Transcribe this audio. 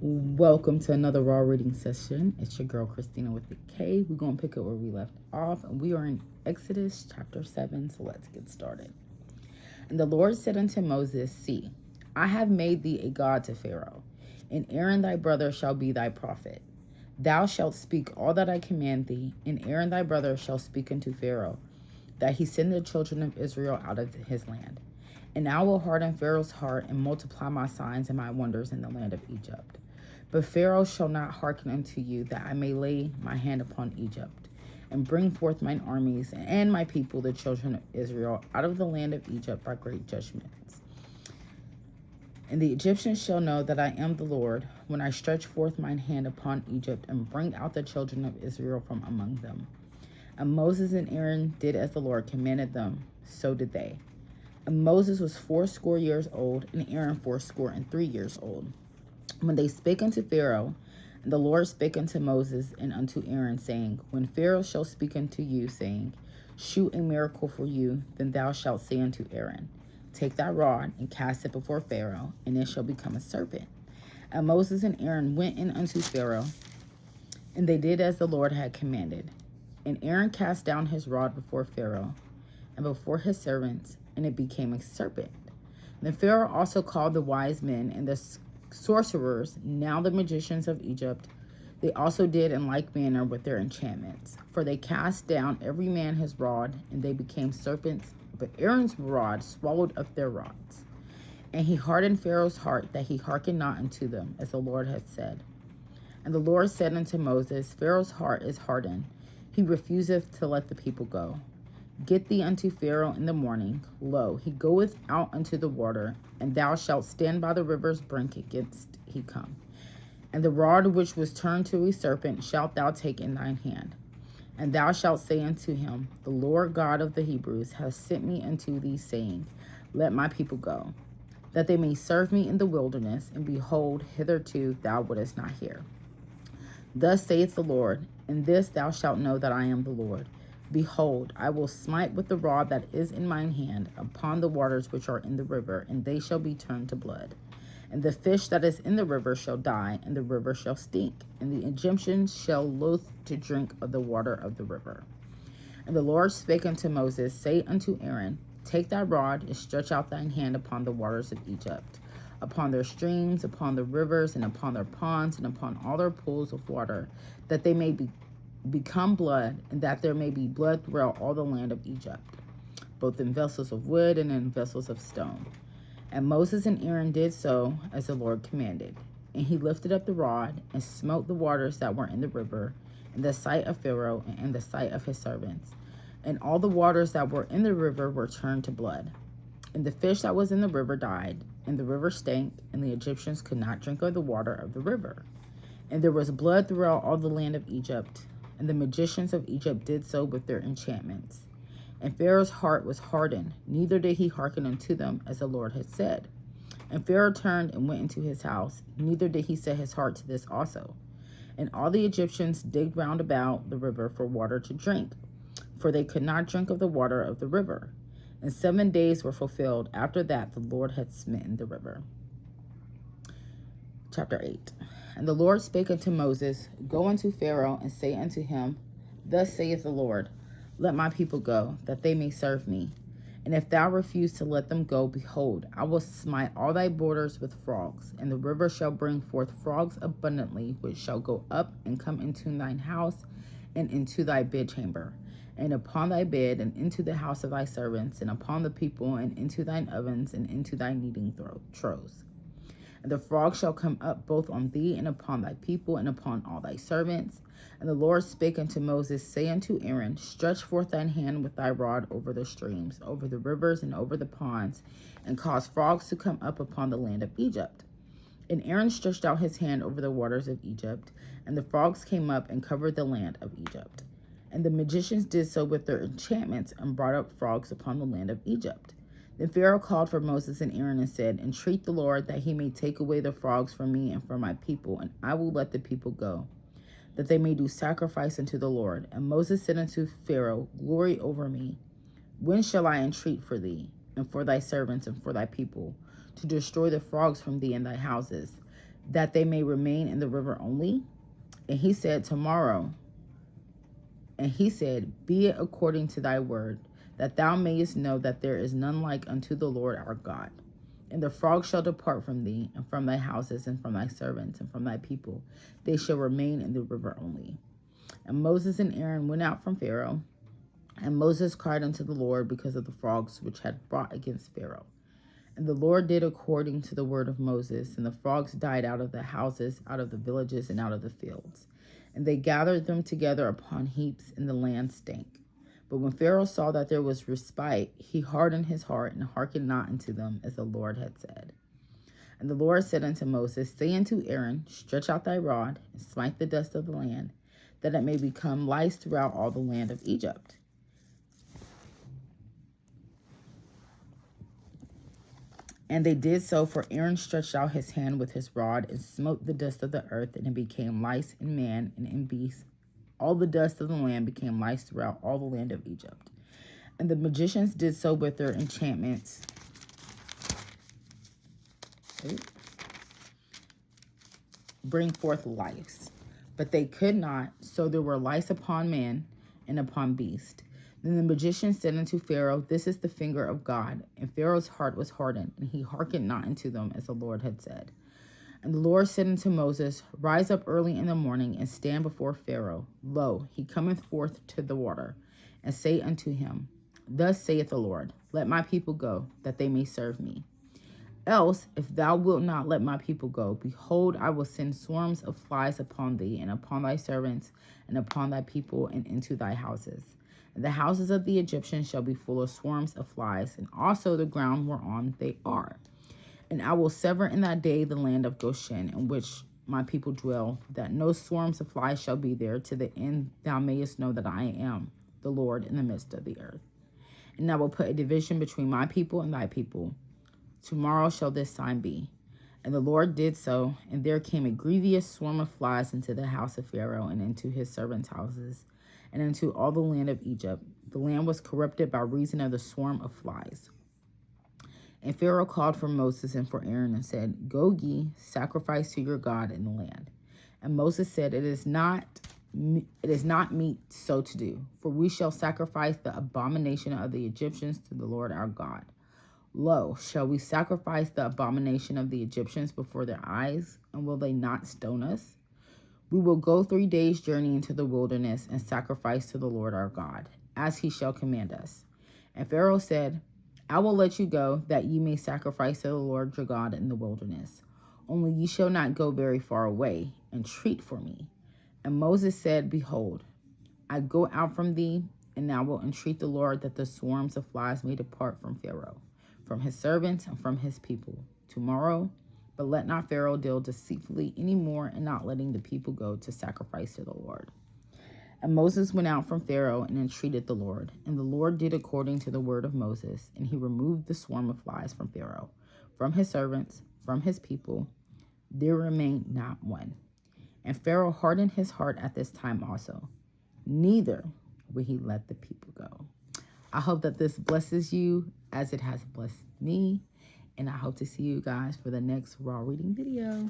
Welcome to another Raw reading session. It's your girl Christina with the K. We're going to pick up where we left off, and we are in Exodus chapter 7, so let's get started. And the Lord said unto Moses, See, I have made thee a god to Pharaoh, and Aaron thy brother shall be thy prophet. Thou shalt speak all that I command thee, and Aaron thy brother shall speak unto Pharaoh, that he send the children of Israel out of his land. And I will harden Pharaoh's heart, and multiply my signs and my wonders in the land of Egypt. But Pharaoh shall not hearken unto you, that I may lay my hand upon Egypt, and bring forth mine armies and my people, the children of Israel, out of the land of Egypt by great judgments. And the Egyptians shall know that I am the Lord, when I stretch forth mine hand upon Egypt, and bring out the children of Israel from among them. And Moses and Aaron did as the Lord commanded them, so did they. And Moses was 80 years old, and Aaron 83 years old, when they spake unto Pharaoh. And the Lord spake unto Moses and unto Aaron, saying, When Pharaoh shall speak unto you, saying, Shew a miracle for you, then thou shalt say unto Aaron, Take thy rod, and cast it before Pharaoh, and it shall become a serpent. And Moses and Aaron went in unto Pharaoh, and they did as the Lord had commanded. And Aaron cast down his rod before Pharaoh, and before his servants, and it became a serpent. Then Pharaoh also called the wise men and the sorcerers, now the magicians of Egypt. They also did in like manner with their enchantments, for they cast down every man his rod, and they became serpents. But Aaron's rod swallowed up their rods. And he hardened Pharaoh's heart, that he hearkened not unto them, as the Lord had said. And the Lord said unto Moses, Pharaoh's heart is hardened, he refuseth to let the people go. Get thee unto Pharaoh in the morning. Lo, he goeth out unto the water, and thou shalt stand by the river's brink against he come. And the rod which was turned to a serpent shalt thou take in thine hand. And thou shalt say unto him, The Lord God of the Hebrews hath sent me unto thee, saying, Let my people go, that they may serve me in the wilderness. And behold, hitherto thou wouldest not hear. Thus saith the Lord, in this thou shalt know that I am the Lord. Behold, I will smite with the rod that is in mine hand upon the waters which are in the river, and they shall be turned to blood. And the fish that is in the river shall die, and the river shall stink, and the Egyptians shall loathe to drink of the water of the river. And the Lord spake unto Moses, Say unto Aaron, Take thy rod, and stretch out thine hand upon the waters of Egypt, upon their streams, upon the rivers, and upon their ponds, and upon all their pools of water, that they may become blood, and that there may be blood throughout all the land of Egypt, both in vessels of wood and in vessels of stone. And Moses and Aaron did so as the Lord commanded. And he lifted up the rod, and smote the waters that were in the river, in the sight of Pharaoh, and in the sight of his servants. And all the waters that were in the river were turned to blood. And the fish that was in the river died, and the river stank, and the Egyptians could not drink of the water of the river. And there was blood throughout all the land of Egypt. And the magicians of Egypt did so with their enchantments. And Pharaoh's heart was hardened, neither did he hearken unto them, as the Lord had said. And Pharaoh turned and went into his house, neither did he set his heart to this also. And all the Egyptians digged round about the river for water to drink, for they could not drink of the water of the river. And 7 days were fulfilled after that the Lord had smitten the river. Chapter 8. And the Lord spake unto Moses, Go unto Pharaoh, and say unto him, Thus saith the Lord, Let my people go, that they may serve me. And if thou refuse to let them go, behold, I will smite all thy borders with frogs, and the river shall bring forth frogs abundantly, which shall go up and come into thine house, and into thy bedchamber, and upon thy bed, and into the house of thy servants, and upon the people, and into thine ovens, and into thy kneading troughs. And the frog shall come up both on thee, and upon thy people, and upon all thy servants. And the Lord spake unto Moses, Say unto Aaron, Stretch forth thine hand with thy rod over the streams, over the rivers, and over the ponds, and cause frogs to come up upon the land of Egypt. And Aaron stretched out his hand over the waters of Egypt, and the frogs came up and covered the land of Egypt. And the magicians did so with their enchantments, and brought up frogs upon the land of Egypt. Then Pharaoh called for Moses and Aaron and said, Entreat the Lord that he may take away the frogs from me and from my people, and I will let the people go, that they may do sacrifice unto the Lord. And Moses said unto Pharaoh, Glory over me. When shall I entreat for thee, and for thy servants, and for thy people, to destroy the frogs from thee and thy houses? that they may remain in the river only? And he said, tomorrow. And he said, be it according to thy word, that thou mayest know that there is none like unto the Lord our God. And the frogs shall depart from thee, and from thy houses, and from thy servants, and from thy people. They shall remain in the river only. And Moses and Aaron went out from Pharaoh, and Moses cried unto the Lord because of the frogs which had brought against Pharaoh. And the Lord did according to the word of Moses, and the frogs died out of the houses, out of the villages, and out of the fields. And they gathered them together upon heaps, and the land stank. But when Pharaoh saw that there was respite, he hardened his heart, and hearkened not unto them, as the Lord had said. And the Lord said unto Moses, say unto Aaron, stretch out thy rod, and smite the dust of the land, that it may become lice throughout all the land of Egypt. And they did so, for Aaron stretched out his hand with his rod, and smote the dust of the earth, and it became lice in man and in beast. All the dust of the land became lice throughout all the land of Egypt. And the magicians did so with their enchantments. Bring forth lice. But they could not, so there were lice upon man and upon beast. Then the magician said unto Pharaoh, this is the finger of God. And Pharaoh's heart was hardened, and he hearkened not unto them, as the Lord had said. And the Lord said unto Moses, rise up early in the morning, and stand before Pharaoh. Lo, he cometh forth to the water. And say unto him, thus saith the Lord, let my people go, that they may serve me. Else, if thou wilt not let my people go, behold, I will send swarms of flies upon thee, and upon thy servants, and upon thy people, and into thy houses. And the houses of the Egyptians shall be full of swarms of flies, and also the ground whereon they are. And I will sever in that day the land of Goshen, in which my people dwell, that no swarms of flies shall be there, to the end thou mayest know that I am the Lord in the midst of the earth. And I will put a division between my people and thy people. Tomorrow shall this sign be. And the Lord did so, and there came a grievous swarm of flies into the house of Pharaoh, and into his servants' houses, and into all the land of Egypt. The land was corrupted by reason of the swarm of flies. And Pharaoh called for Moses and for Aaron, and said, go ye, sacrifice to your God in the land. And Moses said, it is not meet so to do, for we shall sacrifice the abomination of the Egyptians to the Lord our God. Lo, shall we sacrifice the abomination of the Egyptians before their eyes, and will they not stone us? We will go 3 days' journey into the wilderness, and sacrifice to the Lord our God, as he shall command us. And Pharaoh said, I will let you go, that ye may sacrifice to the Lord your God in the wilderness. Only ye shall not go very far away. Entreat for me. And Moses said, behold, I go out from thee, and I will entreat the Lord that the swarms of flies may depart from Pharaoh, from his servants, and from his people tomorrow. But let not Pharaoh deal deceitfully any more, in not letting the people go to sacrifice to the Lord. And Moses went out from Pharaoh and entreated the Lord. And the Lord did according to the word of Moses, and he removed the swarm of flies from Pharaoh, from his servants, from his people. There remained not one. And Pharaoh hardened his heart at this time also, neither would he let the people go. I hope that this blesses you as it has blessed me, and I hope to see you guys for the next Raw Reading video.